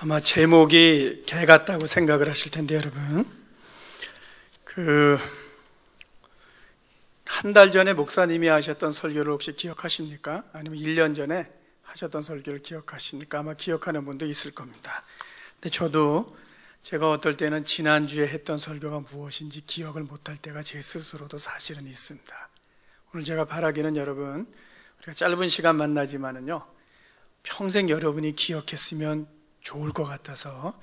아마 제목이 개 같다고 생각을 하실 텐데 여러분, 한 달 전에 목사님이 하셨던 설교를 혹시 기억하십니까? 아니면 1년 전에 하셨던 설교를 기억하십니까? 아마 기억하는 분도 있을 겁니다. 근데 저도 제가 어떨 때는 지난주에 했던 설교가 무엇인지 기억을 못할 때가 제 스스로도 사실은 있습니다. 오늘 제가 바라기는 여러분, 우리가 짧은 시간 만나지만은요, 평생 여러분이 기억했으면 좋을 것 같아서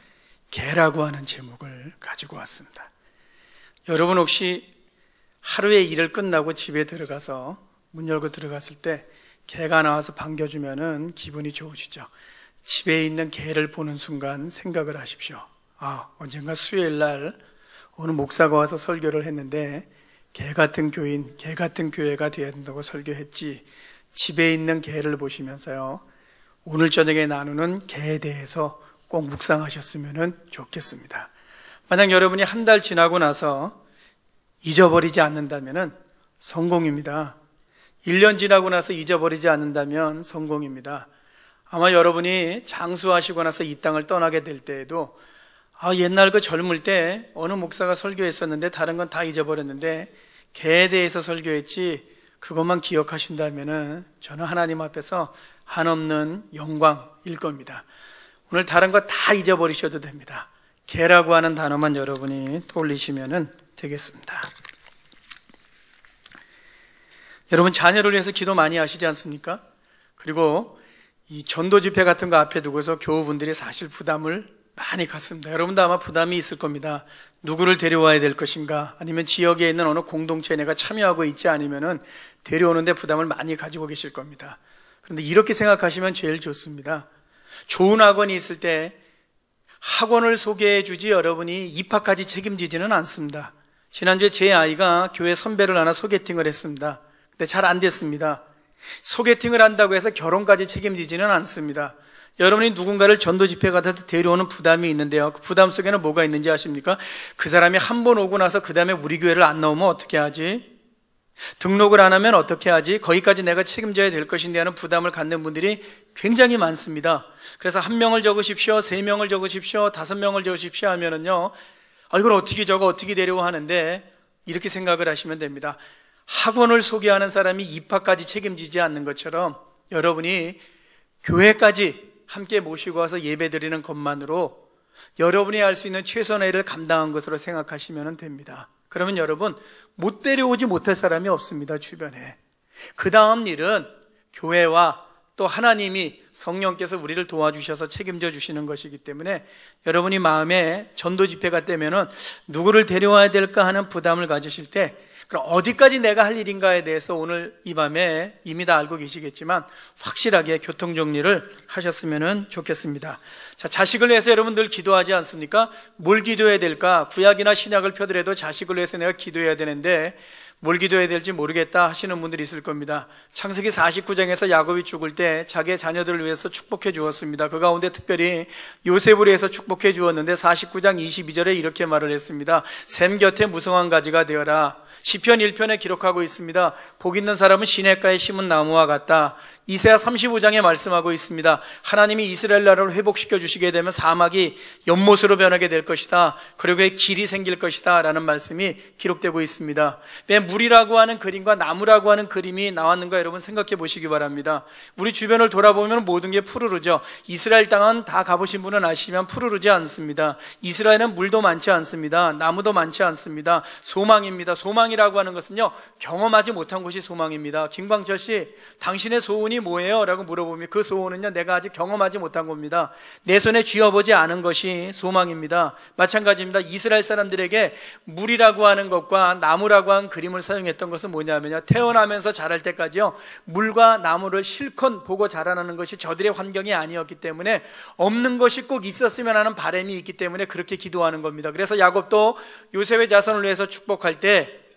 개라고 하는 제목을 가지고 왔습니다. 여러분 혹시 하루의 일을 끝나고 집에 들어가서 문 열고 들어갔을 때 개가 나와서 반겨주면은 기분이 좋으시죠? 집에 있는 개를 보는 순간 생각을 하십시오. 언젠가 수요일 날 어느 목사가 와서 설교를 했는데 개 같은 교인, 개 같은 교회가 되어야 된다고 설교했지. 집에 있는 개를 보시면서요, 오늘 저녁에 나누는 개에 대해서 꼭 묵상하셨으면 좋겠습니다. 만약 여러분이 한 달 지나고 나서 잊어버리지 않는다면 성공입니다. 1년 지나고 나서 잊어버리지 않는다면 성공입니다. 아마 여러분이 장수하시고 나서 이 땅을 떠나게 될 때에도 옛날 그 젊을 때 어느 목사가 설교했었는데 다른 건 다 잊어버렸는데 개에 대해서 설교했지, 그것만 기억하신다면 저는 하나님 앞에서 한없는 영광일 겁니다. 오늘 다른 거 다 잊어버리셔도 됩니다. 개라고 하는 단어만 여러분이 떠올리시면 되겠습니다. 여러분, 자녀를 위해서 기도 많이 하시지 않습니까? 그리고 이 전도 집회 같은 거 앞에 두고서 교우분들이 사실 부담을 많이 갖습니다. 여러분도 아마 부담이 있을 겁니다. 누구를 데려와야 될 것인가, 아니면 지역에 있는 어느 공동체에 내가 참여하고 있지 않으면은 데려오는데 부담을 많이 가지고 계실 겁니다. 그런데 이렇게 생각하시면 제일 좋습니다. 좋은 학원이 있을 때 학원을 소개해 주지 여러분이 입학까지 책임지지는 않습니다. 지난주에 제 아이가 교회 선배를 하나 소개팅을 했습니다. 근데 잘 안 됐습니다. 소개팅을 한다고 해서 결혼까지 책임지지는 않습니다. 여러분이 누군가를 전도 집회 같아서 데려오는 부담이 있는데요, 그 부담 속에는 뭐가 있는지 아십니까? 그 사람이 한 번 오고 나서 그 다음에 우리 교회를 안 나오면 어떻게 하지? 등록을 안 하면 어떻게 하지? 거기까지 내가 책임져야 될 것인데 하는 부담을 갖는 분들이 굉장히 많습니다. 그래서 1명을 적으십시오, 3명을 적으십시오, 5명을 적으십시오 하면은요, 이걸 어떻게 적어, 어떻게 데려와 하는데, 이렇게 생각을 하시면 됩니다. 학원을 소개하는 사람이 입학까지 책임지지 않는 것처럼 여러분이 교회까지 함께 모시고 와서 예배 드리는 것만으로 여러분이 할 수 있는 최선의 일을 감당한 것으로 생각하시면 됩니다. 그러면 여러분, 못 데려오지 못할 사람이 없습니다, 주변에. 그 다음 일은 교회와 또 하나님이, 성령께서 우리를 도와주셔서 책임져 주시는 것이기 때문에 여러분이 마음에 전도 집회가 되면은 누구를 데려와야 될까 하는 부담을 가지실 때, 그럼 어디까지 내가 할 일인가에 대해서 오늘 이 밤에 이미 다 알고 계시겠지만 확실하게 교통 정리를 하셨으면 좋겠습니다. 자, 자식을 위해서 여러분 늘 기도하지 않습니까? 뭘 기도해야 될까? 구약이나 신약을 펴더라도 자식을 위해서 내가 기도해야 되는데 뭘 기도해야 될지 모르겠다 하시는 분들이 있을 겁니다. 창세기 49장에서 야곱이 죽을 때 자기의 자녀들을 위해서 축복해 주었습니다. 그 가운데 특별히 요셉을 위해서 축복해 주었는데 49장 22절에 이렇게 말을 했습니다. 샘 곁에 무성한 가지가 되어라. 시편 1편에 기록하고 있습니다. 복 있는 사람은 시냇가에 심은 나무와 같다. 이사야 35장에 말씀하고 있습니다. 하나님이 이스라엘 나라를 회복시켜 주시게 되면 사막이 연못으로 변하게 될 것이다. 그리고 길이 생길 것이다 라는 말씀이 기록되고 있습니다. 왜 물이라고 하는 그림과 나무라고 하는 그림이 나왔는가 여러분 생각해 보시기 바랍니다. 우리 주변을 돌아보면 모든 게 푸르르죠. 이스라엘 땅은 다 가보신 분은 아시면 푸르르지 않습니다. 이스라엘은 물도 많지 않습니다. 나무도 많지 않습니다. 소망입니다. 소망이라고 하는 것은요, 경험하지 못한 것이 소망입니다. 김광철 씨, 당신의 소원이 뭐예요? 라고 물어보면 그 소원은요, 내가 아직 경험하지 못한 겁니다. 내 손에 쥐어보지 않은 것이 소망입니다. 마찬가지입니다. 이스라엘 사람들에게 물이라고 하는 것과 나무라고 하는 그림을 사용했던 것은 뭐냐면요, 태어나면서 자랄 때까지요, 물과 나무를 실컷 보고 자라나는 것이 저들의 환경이 아니었기 때문에 없는 것이 꼭 있었으면 하는 바람이 있기 때문에 그렇게 기도하는 겁니다. 그래서 야곱도 요셉의 자손을 위해서 축복할 때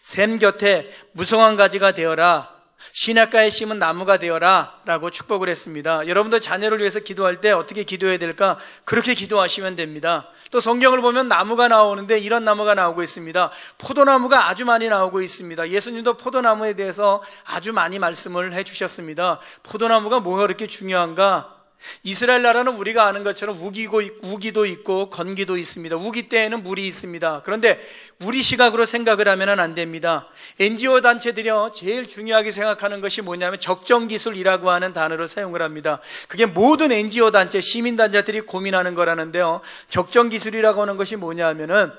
샘 곁에 무성한 가지가 되어라, 시냇가에 심은 나무가 되어라 라고 축복을 했습니다. 여러분도 자녀를 위해서 기도할 때 어떻게 기도해야 될까? 그렇게 기도하시면 됩니다. 또 성경을 보면 나무가 나오는데 이런 나무가 나오고 있습니다. 포도나무가 아주 많이 나오고 있습니다. 예수님도 포도나무에 대해서 아주 많이 말씀을 해주셨습니다. 포도나무가 뭐가 그렇게 중요한가? 이스라엘 나라는 우리가 아는 것처럼 우기도 있고 건기도 있습니다. 우기 때에는 물이 있습니다. 그런데 우리 시각으로 생각을 하면 안 됩니다. NGO 단체들이요, 제일 중요하게 생각하는 것이 뭐냐면 적정기술이라고 하는 단어를 사용을 합니다. 그게 모든 NGO 단체, 시민단체들이 고민하는 거라는데요, 적정기술이라고 하는 것이 뭐냐 하면은,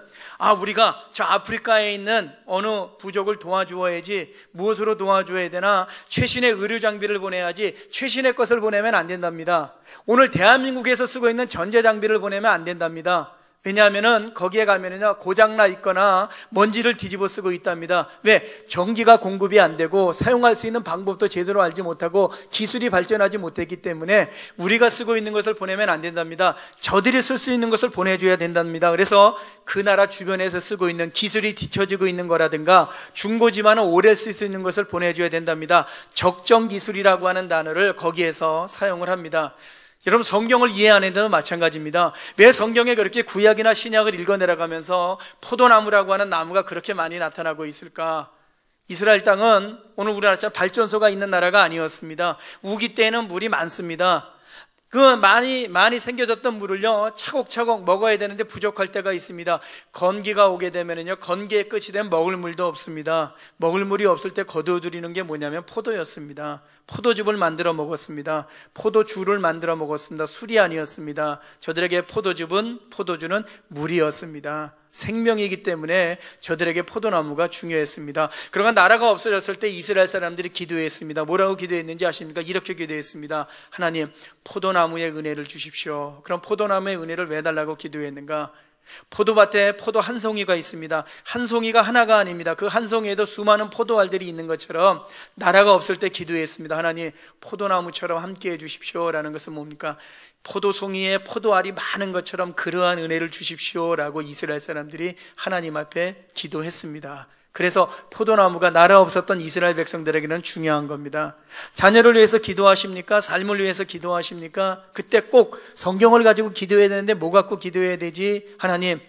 우리가 저 아프리카에 있는 어느 부족을 도와주어야지, 무엇으로 도와줘야 되나, 최신의 의료 장비를 보내야지, 최신의 것을 보내면 안 된답니다. 오늘 대한민국에서 쓰고 있는 전자 장비를 보내면 안 된답니다. 왜냐하면은 거기에 가면은요, 고장나 있거나 먼지를 뒤집어 쓰고 있답니다. 왜? 전기가 공급이 안 되고 사용할 수 있는 방법도 제대로 알지 못하고 기술이 발전하지 못했기 때문에 우리가 쓰고 있는 것을 보내면 안 된답니다. 저들이 쓸 수 있는 것을 보내줘야 된답니다. 그래서 그 나라 주변에서 쓰고 있는 기술이 뒤처지고 있는 거라든가 중고지만은 오래 쓸 수 있는 것을 보내줘야 된답니다. 적정기술이라고 하는 단어를 거기에서 사용을 합니다. 여러분, 성경을 이해 안 해도 마찬가지입니다. 왜 성경에 그렇게 구약이나 신약을 읽어내려가면서 포도나무라고 하는 나무가 그렇게 많이 나타나고 있을까? 이스라엘 땅은 오늘 우리나라처럼 발전소가 있는 나라가 아니었습니다. 우기 때에는 물이 많습니다. 그 많이 생겨졌던 물을요, 차곡차곡 먹어야 되는데 부족할 때가 있습니다. 건기가 오게 되면은요, 건기의 끝이 되면 먹을 물도 없습니다. 먹을 물이 없을 때 거두어들이는 게 뭐냐면 포도였습니다. 포도즙을 만들어 먹었습니다. 포도주를 만들어 먹었습니다. 술이 아니었습니다. 저들에게 포도주는 물이었습니다. 생명이기 때문에 저들에게 포도나무가 중요했습니다. 그러나 나라가 없어졌을 때 이스라엘 사람들이 기도했습니다. 뭐라고 기도했는지 아십니까? 이렇게 기도했습니다. 하나님, 포도나무의 은혜를 주십시오. 그럼 포도나무의 은혜를 왜 달라고 기도했는가? 포도밭에 포도 한 송이가 있습니다. 한 송이가 하나가 아닙니다. 그 한 송이에도 수많은 포도알들이 있는 것처럼 나라가 없을 때 기도했습니다. 하나님, 포도나무처럼 함께해 주십시오. 라는 것은 뭡니까? 포도송이에 포도알이 많은 것처럼 그러한 은혜를 주십시오라고 이스라엘 사람들이 하나님 앞에 기도했습니다. 그래서 포도나무가 나라 없었던 이스라엘 백성들에게는 중요한 겁니다. 자녀를 위해서 기도하십니까? 삶을 위해서 기도하십니까? 그때 꼭 성경을 가지고 기도해야 되는데 뭐 갖고 기도해야 되지? 하나님,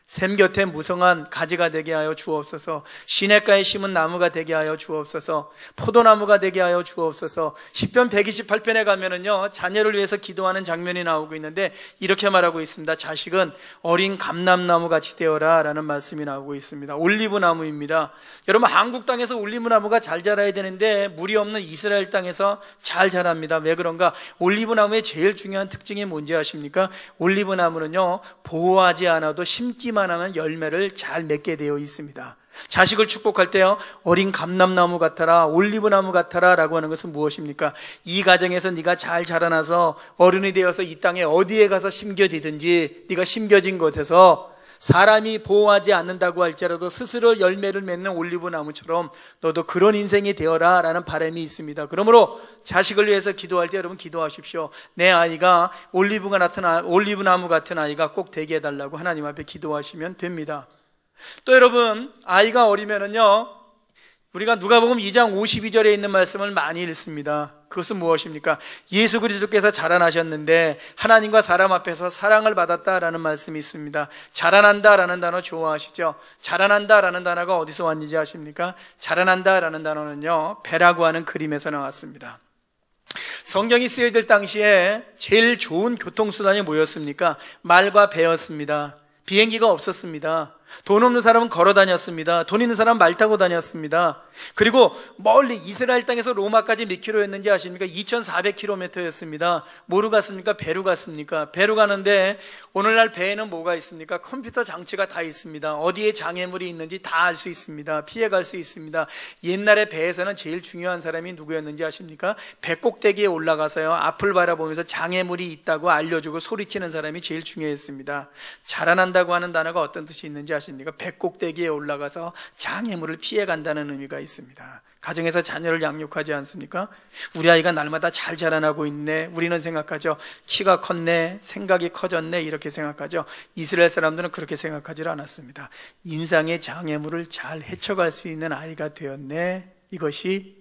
샘 곁에 무성한 가지가 되게 하여 주옵소서. 시냇가에 심은 나무가 되게 하여 주옵소서. 포도나무가 되게 하여 주옵소서. 시편 128편에 가면은요, 자녀를 위해서 기도하는 장면이 나오고 있는데 이렇게 말하고 있습니다. 자식은 어린 감람나무 같이 되어라 라는 말씀이 나오고 있습니다. 올리브 나무입니다. 여러분, 한국 땅에서 올리브 나무가 잘 자라야 되는데 물이 없는 이스라엘 땅에서 잘 자랍니다. 왜 그런가? 올리브 나무의 제일 중요한 특징이 뭔지 아십니까? 올리브 나무는요, 보호하지 않아도 심기만 하면 열매를 잘 맺게 되어 있습니다. 자식을 축복할 때요, 어린 감람나무 같아라, 올리브나무 같아라 라고 하는 것은 무엇입니까? 이 가정에서 네가 잘 자라나서 어른이 되어서 이 땅에 어디에 가서 심겨지든지 네가 심겨진 곳에서 사람이 보호하지 않는다고 할지라도 스스로 열매를 맺는 올리브나무처럼 너도 그런 인생이 되어라 라는 바람이 있습니다. 그러므로 자식을 위해서 기도할 때 여러분 기도하십시오. 내 아이가 올리브나무 같은 아이가 꼭 되게 해달라고 하나님 앞에 기도하시면 됩니다. 또 여러분, 아이가 어리면은요, 우리가 누가복음 2장 52절에 있는 말씀을 많이 읽습니다. 그것은 무엇입니까? 예수 그리스도께서 자라나셨는데 하나님과 사람 앞에서 사랑을 받았다라는 말씀이 있습니다. 자라난다라는 단어 좋아하시죠? 자라난다라는 단어가 어디서 왔는지 아십니까? 자라난다라는 단어는요, 배라고 하는 그림에서 나왔습니다. 성경이 쓰여질 당시에 제일 좋은 교통수단이 뭐였습니까? 말과 배였습니다. 비행기가 없었습니다. 돈 없는 사람은 걸어 다녔습니다. 돈 있는 사람은 말 타고 다녔습니다. 그리고 멀리 이스라엘 땅에서 로마까지 몇 킬로였는지 아십니까? 2400km였습니다. 뭐로 갔습니까? 배로 갔습니까? 배로 가는데 오늘날 배에는 뭐가 있습니까? 컴퓨터 장치가 다 있습니다. 어디에 장애물이 있는지 다 알 수 있습니다. 피해갈 수 있습니다. 옛날에 배에서는 제일 중요한 사람이 누구였는지 아십니까? 배 꼭대기에 올라가서요, 앞을 바라보면서 장애물이 있다고 알려주고 소리치는 사람이 제일 중요했습니다. 자라난다고 하는 단어가 어떤 뜻이 있는지 아십니까? 배 꼭대기에 올라가서 장애물을 피해간다는 의미가 있습니다. 가정에서 자녀를 양육하지 않습니까? 우리 아이가 날마다 잘 자라나고 있네. 우리는 생각하죠. 키가 컸네, 생각이 커졌네, 이렇게 생각하죠. 이스라엘 사람들은 그렇게 생각하지 않았습니다. 인상의 장애물을 잘 헤쳐갈 수 있는 아이가 되었네. 이것이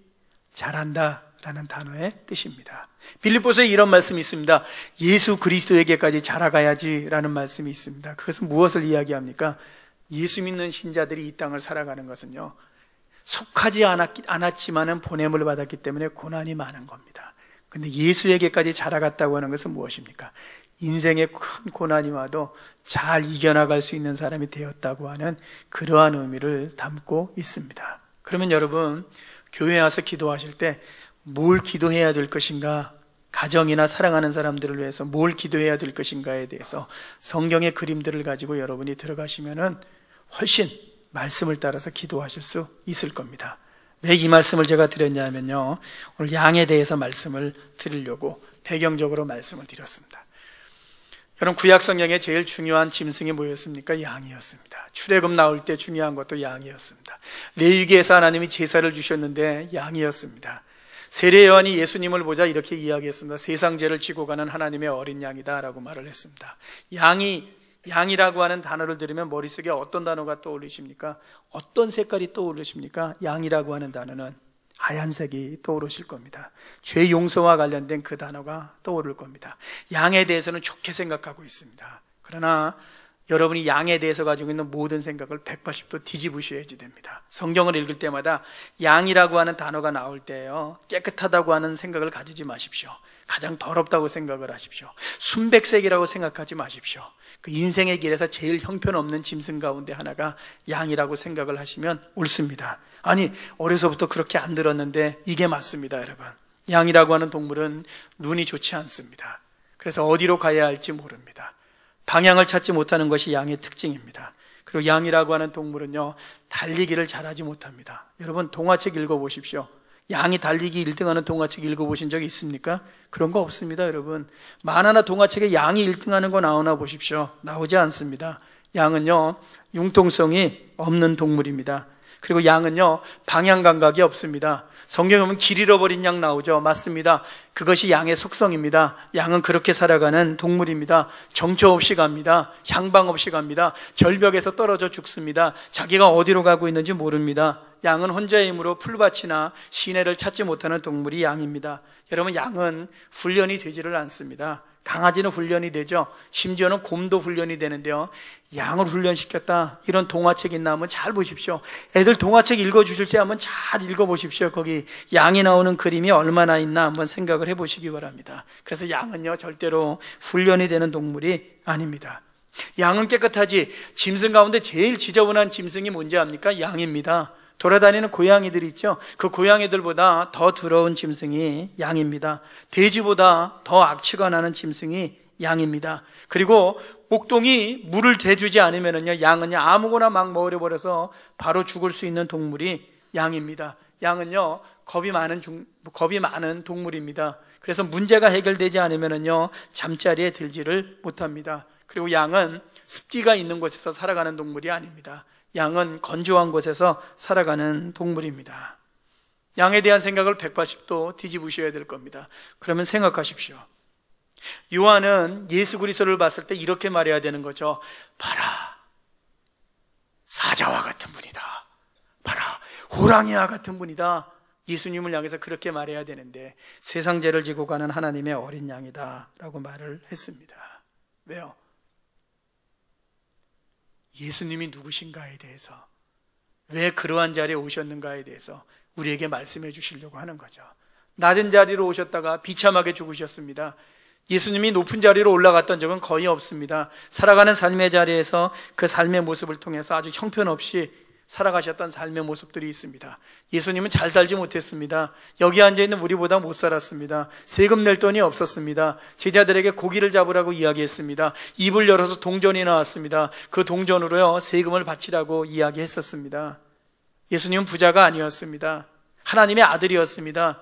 잘한다 라는 단어의 뜻입니다. 빌립보서에 이런 말씀이 있습니다. 예수 그리스도에게까지 자라가야지 라는 말씀이 있습니다. 그것은 무엇을 이야기합니까? 예수 믿는 신자들이 이 땅을 살아가는 것은요, 속하지 않았지만은 보냄을 받았기 때문에 고난이 많은 겁니다. 근데 예수에게까지 자라갔다고 하는 것은 무엇입니까? 인생에 큰 고난이 와도 잘 이겨나갈 수 있는 사람이 되었다고 하는 그러한 의미를 담고 있습니다. 그러면 여러분, 교회에 와서 기도하실 때 뭘 기도해야 될 것인가, 가정이나 사랑하는 사람들을 위해서 뭘 기도해야 될 것인가에 대해서 성경의 그림들을 가지고 여러분이 들어가시면은 훨씬 말씀을 따라서 기도하실 수 있을 겁니다. 왜 이 말씀을 제가 드렸냐면요, 오늘 양에 대해서 말씀을 드리려고 배경적으로 말씀을 드렸습니다. 여러분, 구약 성경에 제일 중요한 짐승이 뭐였습니까? 양이었습니다. 출애굽 나올 때 중요한 것도 양이었습니다. 레위기에서 하나님이 제사를 주셨는데 양이었습니다. 세례 요한이 예수님을 보자 이렇게 이야기했습니다. 세상 죄를 지고 가는 하나님의 어린 양이다 라고 말을 했습니다. 양이라고 하는 단어를 들으면 머릿속에 어떤 단어가 떠오르십니까? 어떤 색깔이 떠오르십니까? 양이라고 하는 단어는 하얀색이 떠오르실 겁니다. 죄 용서와 관련된 그 단어가 떠오를 겁니다. 양에 대해서는 좋게 생각하고 있습니다. 그러나 여러분이 양에 대해서 가지고 있는 모든 생각을 180도 뒤집으셔야지 됩니다. 성경을 읽을 때마다 양이라고 하는 단어가 나올 때요, 깨끗하다고 하는 생각을 가지지 마십시오. 가장 더럽다고 생각을 하십시오. 순백색이라고 생각하지 마십시오. 그 인생의 길에서 제일 형편없는 짐승 가운데 하나가 양이라고 생각을 하시면 옳습니다. 아니, 어려서부터 그렇게 안 들었는데 이게 맞습니다, 여러분. 양이라고 하는 동물은 눈이 좋지 않습니다. 그래서 어디로 가야 할지 모릅니다. 방향을 찾지 못하는 것이 양의 특징입니다. 그리고 양이라고 하는 동물은요, 달리기를 잘하지 못합니다. 여러분, 동화책 읽어보십시오. 양이 달리기 1등하는 동화책 읽어보신 적이 있습니까? 그런 거 없습니다, 여러분. 만화나 동화책에 양이 1등하는 거 나오나 보십시오. 나오지 않습니다. 양은요, 융통성이 없는 동물입니다. 그리고 양은요, 방향 감각이 없습니다. 성경에 보면 길 잃어버린 양 나오죠. 맞습니다. 그것이 양의 속성입니다. 양은 그렇게 살아가는 동물입니다. 정처 없이 갑니다. 향방 없이 갑니다. 절벽에서 떨어져 죽습니다. 자기가 어디로 가고 있는지 모릅니다. 양은 혼자의 힘으로 풀밭이나 시내를 찾지 못하는 동물이 양입니다. 여러분, 양은 훈련이 되지를 않습니다. 강아지는 훈련이 되죠. 심지어는 곰도 훈련이 되는데요, 양을 훈련시켰다, 이런 동화책 있나 한번 잘 보십시오. 애들 동화책 읽어주실 때 한번 잘 읽어보십시오. 거기 양이 나오는 그림이 얼마나 있나 한번 생각을 해보시기 바랍니다. 그래서 양은요, 절대로 훈련이 되는 동물이 아닙니다. 양은 깨끗하지, 짐승 가운데 제일 지저분한 짐승이 뭔지 압니까? 양입니다. 돌아다니는 고양이들 있죠? 그 고양이들보다 더 더러운 짐승이 양입니다. 돼지보다 더 악취가 나는 짐승이 양입니다. 그리고 목동이 물을 대주지 않으면요, 양은요, 아무거나 막 먹어버려서 바로 죽을 수 있는 동물이 양입니다. 양은요, 겁이 많은 동물입니다. 그래서 문제가 해결되지 않으면요, 잠자리에 들지를 못합니다. 그리고 양은 습기가 있는 곳에서 살아가는 동물이 아닙니다. 양은 건조한 곳에서 살아가는 동물입니다. 양에 대한 생각을 180도 뒤집으셔야 될 겁니다. 그러면 생각하십시오. 요한은 예수 그리스도를 봤을 때 이렇게 말해야 되는 거죠. 봐라, 사자와 같은 분이다. 봐라, 호랑이와 같은 분이다. 예수님을 향해서 그렇게 말해야 되는데 세상 죄를 지고 가는 하나님의 어린 양이다 라고 말을 했습니다. 왜요? 예수님이 누구신가에 대해서, 왜 그러한 자리에 오셨는가에 대해서 우리에게 말씀해 주시려고 하는 거죠. 낮은 자리로 오셨다가 비참하게 죽으셨습니다. 예수님이 높은 자리로 올라갔던 적은 거의 없습니다. 살아가는 삶의 자리에서 그 삶의 모습을 통해서 아주 형편없이 살아가셨던 삶의 모습들이 있습니다. 예수님은 잘 살지 못했습니다. 여기 앉아있는 우리보다 못 살았습니다. 세금 낼 돈이 없었습니다. 제자들에게 고기를 잡으라고 이야기했습니다. 입을 열어서 동전이 나왔습니다. 그 동전으로요, 세금을 바치라고 이야기했었습니다. 예수님은 부자가 아니었습니다. 하나님의 아들이었습니다.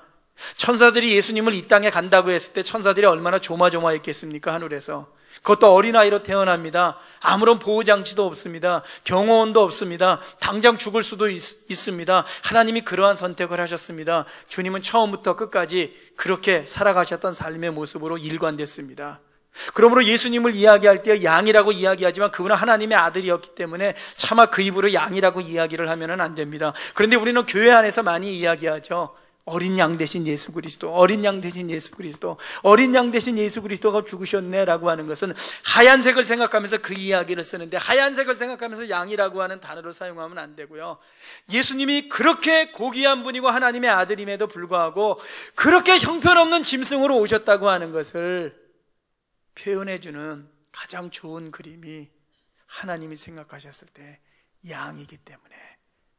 천사들이 예수님을 이 땅에 간다고 했을 때 천사들이 얼마나 조마조마했겠습니까? 하늘에서. 그것도 어린아이로 태어납니다. 아무런 보호장치도 없습니다. 경호원도 없습니다. 당장 죽을 수도 있습니다. 하나님이 그러한 선택을 하셨습니다. 주님은 처음부터 끝까지 그렇게 살아가셨던 삶의 모습으로 일관됐습니다. 그러므로 예수님을 이야기할 때 양이라고 이야기하지만 그분은 하나님의 아들이었기 때문에 차마 그 입으로 양이라고 이야기를 하면 안 됩니다. 그런데 우리는 교회 안에서 많이 이야기하죠. 어린 양 대신 예수 그리스도, 어린 양 대신 예수 그리스도, 어린 양 대신 예수 그리스도가 죽으셨네라고 하는 것은 하얀색을 생각하면서 그 이야기를 쓰는데, 하얀색을 생각하면서 양이라고 하는 단어를 사용하면 안 되고요. 예수님이 그렇게 고귀한 분이고 하나님의 아들임에도 불구하고 그렇게 형편없는 짐승으로 오셨다고 하는 것을 표현해주는 가장 좋은 그림이 하나님이 생각하셨을 때 양이기 때문에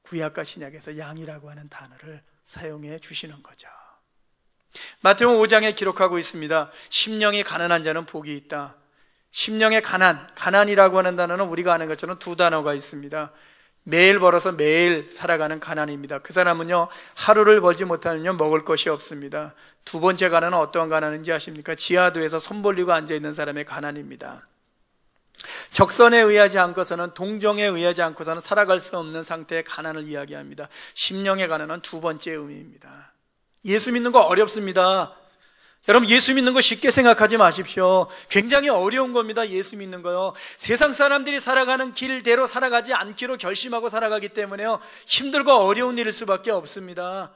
구약과 신약에서 양이라고 하는 단어를 사용해 주시는 거죠. 마태복음 5장에 기록하고 있습니다. 심령이 가난한 자는 복이 있다. 심령의 가난이라고 하는 단어는 우리가 아는 것처럼 두 단어가 있습니다. 매일 벌어서 매일 살아가는 가난입니다. 그 사람은요, 하루를 벌지 못하면요 먹을 것이 없습니다. 두 번째 가난은 어떠한 가난인지 아십니까? 지하도에서 손 벌리고 앉아있는 사람의 가난입니다. 적선에 의하지 않고서는, 동정에 의하지 않고서는 살아갈 수 없는 상태의 가난을 이야기합니다. 심령의 가난은 두 번째 의미입니다. 예수 믿는 거 어렵습니다. 여러분, 예수 믿는 거 쉽게 생각하지 마십시오. 굉장히 어려운 겁니다. 예수 믿는 거요. 세상 사람들이 살아가는 길대로 살아가지 않기로 결심하고 살아가기 때문에요, 힘들고 어려운 일일 수밖에 없습니다.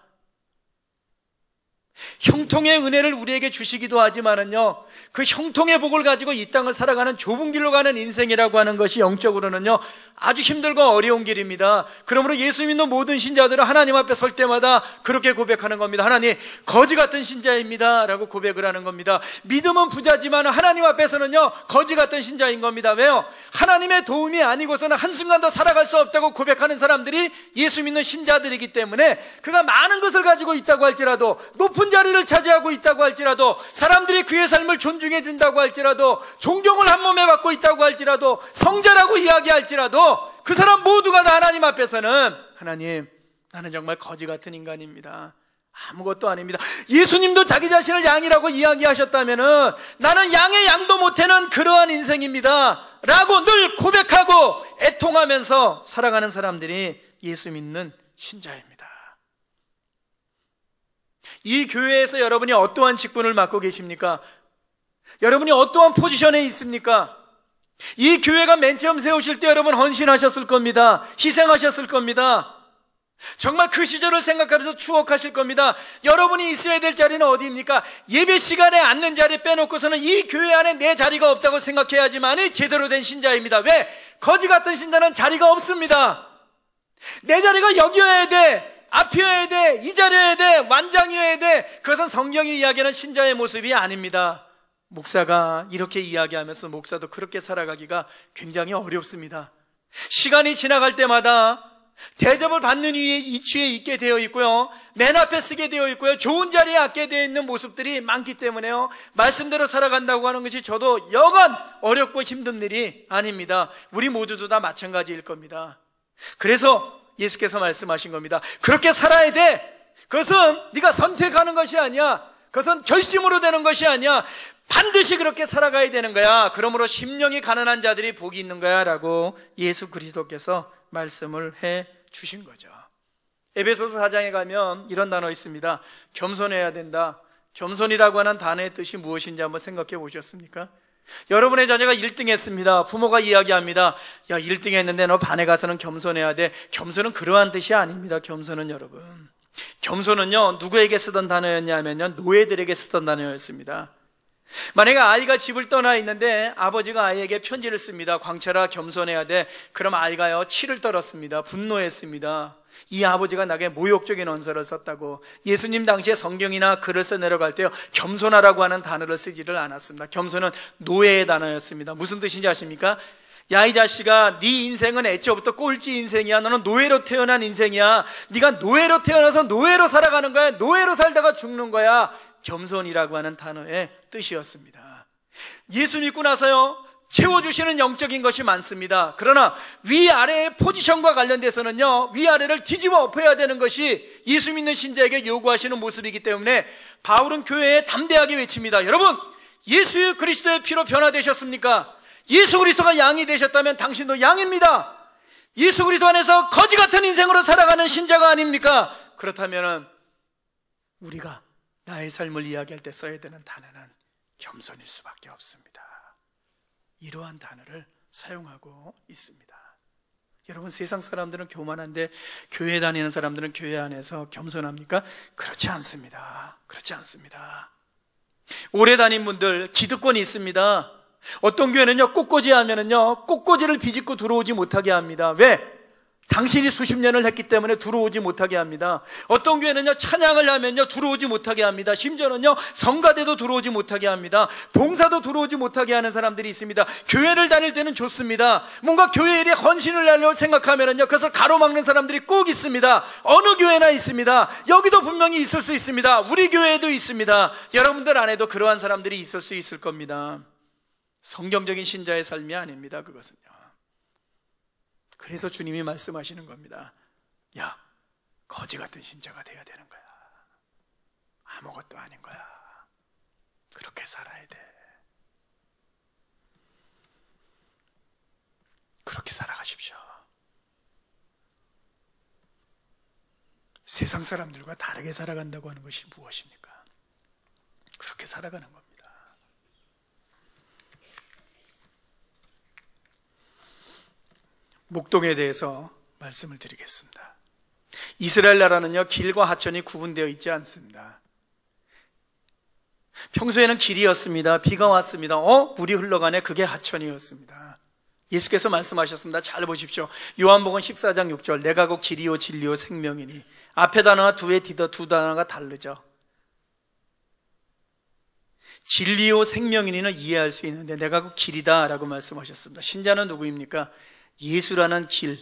형통의 은혜를 우리에게 주시기도 하지만은요, 그 형통의 복을 가지고 이 땅을 살아가는 좁은 길로 가는 인생이라고 하는 것이 영적으로는요 아주 힘들고 어려운 길입니다. 그러므로 예수 믿는 모든 신자들은 하나님 앞에 설 때마다 그렇게 고백하는 겁니다. 하나님, 거지 같은 신자입니다 라고 고백을 하는 겁니다. 믿음은 부자지만 하나님 앞에서는요 거지 같은 신자인 겁니다. 왜요? 하나님의 도움이 아니고서는 한순간도 살아갈 수 없다고 고백하는 사람들이 예수 믿는 신자들이기 때문에, 그가 많은 것을 가지고 있다고 할지라도, 높은 자리를 차지하고 있다고 할지라도, 사람들이 그의 삶을 존중해 준다고 할지라도, 존경을 한 몸에 받고 있다고 할지라도, 성자라고 이야기할지라도, 그 사람 모두가 다 하나님 앞에서는, 하나님, 나는 정말 거지 같은 인간입니다, 아무것도 아닙니다. 예수님도 자기 자신을 양이라고 이야기하셨다면은, 나는 양의 양도 못하는 그러한 인생입니다 라고 늘 고백하고 애통하면서 살아가는 사람들이 예수 믿는 신자입니다. 이 교회에서 여러분이 어떠한 직분을 맡고 계십니까? 여러분이 어떠한 포지션에 있습니까? 이 교회가 맨 처음 세우실 때 여러분 헌신하셨을 겁니다. 희생하셨을 겁니다. 정말 그 시절을 생각하면서 추억하실 겁니다. 여러분이 있어야 될 자리는 어디입니까? 예배 시간에 앉는 자리 빼놓고서는 이 교회 안에 내 자리가 없다고 생각해야지만이 제대로 된 신자입니다. 왜? 거지 같은 신자는 자리가 없습니다. 내 자리가 여기여야 돼, 앞이어야 돼, 이 자리여야 돼, 완장이어야 돼. 그것은 성경이 이야기하는 신자의 모습이 아닙니다. 목사가 이렇게 이야기하면서 목사도 그렇게 살아가기가 굉장히 어렵습니다. 시간이 지나갈 때마다 대접을 받는 위치에 있게 되어 있고요, 맨 앞에 쓰게 되어 있고요, 좋은 자리에 앉게 되어 있는 모습들이 많기 때문에요, 말씀대로 살아간다고 하는 것이 저도 여간 어렵고 힘든 일이 아닙니다. 우리 모두도 다 마찬가지일 겁니다. 그래서 예수께서 말씀하신 겁니다. 그렇게 살아야 돼. 그것은 네가 선택하는 것이 아니야. 그것은 결심으로 되는 것이 아니야. 반드시 그렇게 살아가야 되는 거야. 그러므로 심령이 가난한 자들이 복이 있는 거야 라고 예수 그리스도께서 말씀을 해 주신 거죠. 에베소서 4장에 가면 이런 단어 있습니다. 겸손해야 된다. 겸손이라고 하는 단어의 뜻이 무엇인지 한번 생각해 보셨습니까? 여러분의 자녀가 1등 했습니다. 부모가 이야기합니다. 야, 1등 했는데 너 반에 가서는 겸손해야 돼. 겸손은 그러한 뜻이 아닙니다. 겸손은 여러분, 겸손은요 누구에게 쓰던 단어였냐면요 노예들에게 쓰던 단어였습니다. 만약에 아이가 집을 떠나 있는데 아버지가 아이에게 편지를 씁니다. 광철아, 겸손해야 돼. 그럼 아이가요 치를 떨었습니다. 분노했습니다. 이 아버지가 나에게 모욕적인 언서를 썼다고. 예수님 당시에 성경이나 글을 써 내려갈 때요 겸손하라고 하는 단어를 쓰지를 않았습니다. 겸손은 노예의 단어였습니다. 무슨 뜻인지 아십니까? 야, 이 자식아, 네 인생은 애초부터 꼴찌 인생이야. 너는 노예로 태어난 인생이야. 네가 노예로 태어나서 노예로 살아가는 거야. 노예로 살다가 죽는 거야. 겸손이라고 하는 단어의 뜻이었습니다. 예수 믿고 나서요 채워주시는 영적인 것이 많습니다. 그러나 위아래의 포지션과 관련돼서는요 위아래를 뒤집어 엎어야 되는 것이 예수 믿는 신자에게 요구하시는 모습이기 때문에 바울은 교회에 담대하게 외칩니다. 여러분, 예수 그리스도의 피로 변화되셨습니까? 예수 그리스도가 양이 되셨다면 당신도 양입니다. 예수 그리스도 안에서 거지 같은 인생으로 살아가는 신자가 아닙니까? 그렇다면 우리가 나의 삶을 이야기할 때 써야 되는 단어는 겸손일 수밖에 없습니다. 이러한 단어를 사용하고 있습니다. 여러분, 세상 사람들은 교만한데 교회 다니는 사람들은 교회 안에서 겸손합니까? 그렇지 않습니다. 그렇지 않습니다. 오래 다닌 분들 기득권이 있습니다. 어떤 교회는요, 꽃꽂이 하면은요, 꽃꽂이를 비집고 들어오지 못하게 합니다. 왜? 당신이 수십 년을 했기 때문에 들어오지 못하게 합니다. 어떤 교회는요, 찬양을 하면요, 들어오지 못하게 합니다. 심지어는요, 성가대도 들어오지 못하게 합니다. 봉사도 들어오지 못하게 하는 사람들이 있습니다. 교회를 다닐 때는 좋습니다. 뭔가 교회 일에 헌신을 하려고 생각하면은요, 그것을 가로막는 사람들이 꼭 있습니다. 어느 교회나 있습니다. 여기도 분명히 있을 수 있습니다. 우리 교회에도 있습니다. 여러분들 안에도 그러한 사람들이 있을 수 있을 겁니다. 성경적인 신자의 삶이 아닙니다. 그것은요. 그래서 주님이 말씀하시는 겁니다. 야, 거지 같은 신자가 돼야 되는 거야. 아무것도 아닌 거야. 그렇게 살아야 돼. 그렇게 살아가십시오. 세상 사람들과 다르게 살아간다고 하는 것이 무엇입니까? 그렇게 살아가는 겁니다. 목동에 대해서 말씀을 드리겠습니다. 이스라엘 나라는요, 길과 하천이 구분되어 있지 않습니다. 평소에는 길이었습니다. 비가 왔습니다. 물이 흘러가네. 그게 하천이었습니다. 예수께서 말씀하셨습니다. 잘 보십시오. 요한복음 14장 6절, 내가 곧 길이요 진리요 생명이니. 앞에 단어가 두 단어가 다르죠. 진리요 생명이니는 이해할 수 있는데 내가 곧 길이다 라고 말씀하셨습니다. 신자는 누구입니까? 예수라는 길,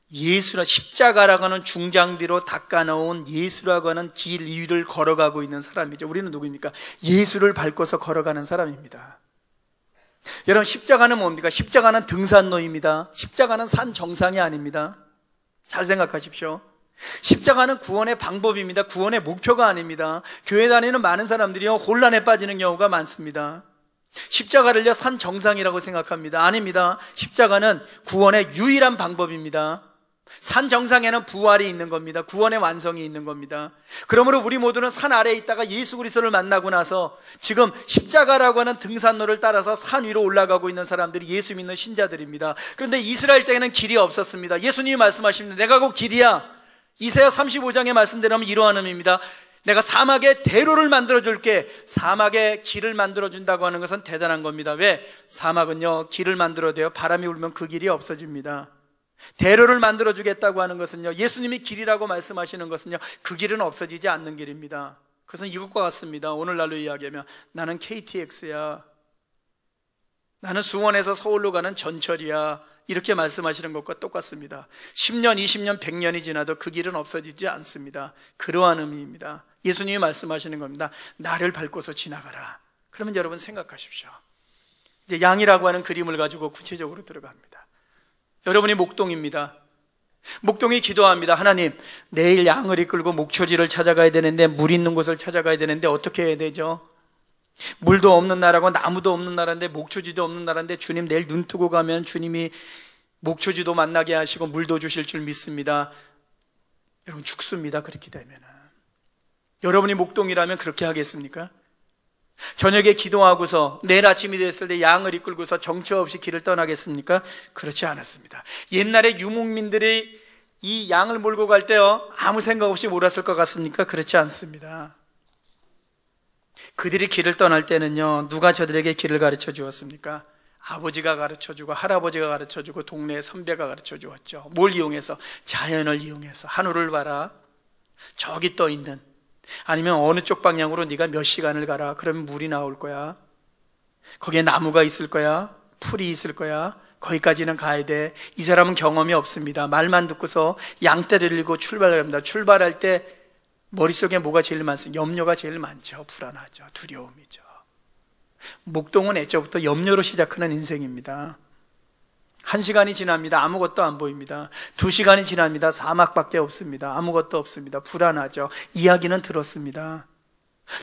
십자가라고 하는 중장비로 닦아놓은 예수라고 하는 길 위를 걸어가고 있는 사람이죠. 우리는 누구입니까? 예수를 밟고서 걸어가는 사람입니다. 여러분, 십자가는 뭡니까? 십자가는 등산로입니다. 십자가는 산 정상이 아닙니다. 잘 생각하십시오. 십자가는 구원의 방법입니다. 구원의 목표가 아닙니다. 교회 다니는 많은 사람들이요, 혼란에 빠지는 경우가 많습니다. 십자가를요, 산 정상이라고 생각합니다. 아닙니다. 십자가는 구원의 유일한 방법입니다. 산 정상에는 부활이 있는 겁니다. 구원의 완성이 있는 겁니다. 그러므로 우리 모두는 산 아래에 있다가 예수 그리스도를 만나고 나서 지금 십자가라고 하는 등산로를 따라서 산 위로 올라가고 있는 사람들이 예수 믿는 신자들입니다. 그런데 이스라엘 때에는 길이 없었습니다. 예수님이 말씀하십니다. 내가 곧 길이야. 이사야 35장의 말씀대로는 이러한 의미입니다. 내가 사막에 대로를 만들어줄게. 사막에 길을 만들어준다고 하는 것은 대단한 겁니다. 왜? 사막은요, 길을 만들어도요, 바람이 불면 그 길이 없어집니다. 대로를 만들어주겠다고 하는 것은요, 예수님이 길이라고 말씀하시는 것은요, 그 길은 없어지지 않는 길입니다. 그것은 이것과 같습니다. 오늘날로 이야기하면 나는 KTX야. 나는 수원에서 서울로 가는 전철이야. 이렇게 말씀하시는 것과 똑같습니다. 10년, 20년, 100년이 지나도 그 길은 없어지지 않습니다. 그러한 의미입니다. 예수님이 말씀하시는 겁니다. 나를 밟고서 지나가라. 그러면 여러분 생각하십시오. 이제 양이라고 하는 그림을 가지고 구체적으로 들어갑니다. 여러분이 목동입니다. 목동이 기도합니다. 하나님, 내일 양을 이끌고 목초지를 찾아가야 되는데, 물 있는 곳을 찾아가야 되는데 어떻게 해야 되죠? 물도 없는 나라고 나무도 없는 나라인데, 목초지도 없는 나라인데, 주님 내일 눈 뜨고 가면 주님이 목초지도 만나게 하시고 물도 주실 줄 믿습니다. 여러분 죽습니다. 그렇게 되면은. 여러분이 목동이라면 그렇게 하겠습니까? 저녁에 기도하고서 내일 아침이 됐을 때 양을 이끌고서 정처 없이 길을 떠나겠습니까? 그렇지 않았습니다. 옛날에 유목민들이 이 양을 몰고 갈 때요, 아무 생각 없이 몰았을 것 같습니까? 그렇지 않습니다. 그들이 길을 떠날 때는요, 누가 저들에게 길을 가르쳐 주었습니까? 아버지가 가르쳐 주고 할아버지가 가르쳐 주고 동네 선배가 가르쳐 주었죠. 뭘 이용해서? 자연을 이용해서. 하늘을 봐라, 저기 떠 있는, 아니면 어느 쪽 방향으로 네가 몇 시간을 가라. 그러면 물이 나올 거야. 거기에 나무가 있을 거야. 풀이 있을 거야. 거기까지는 가야 돼. 이 사람은 경험이 없습니다. 말만 듣고서 양떼를 들고 출발을 합니다. 출발할 때 머릿속에 뭐가 제일 많습니까? 염려가 제일 많죠. 불안하죠. 두려움이죠. 목동은 애초부터 염려로 시작하는 인생입니다. 1시간이 지납니다. 아무것도 안 보입니다. 2시간이 지납니다. 사막밖에 없습니다. 아무것도 없습니다. 불안하죠. 이야기는 들었습니다.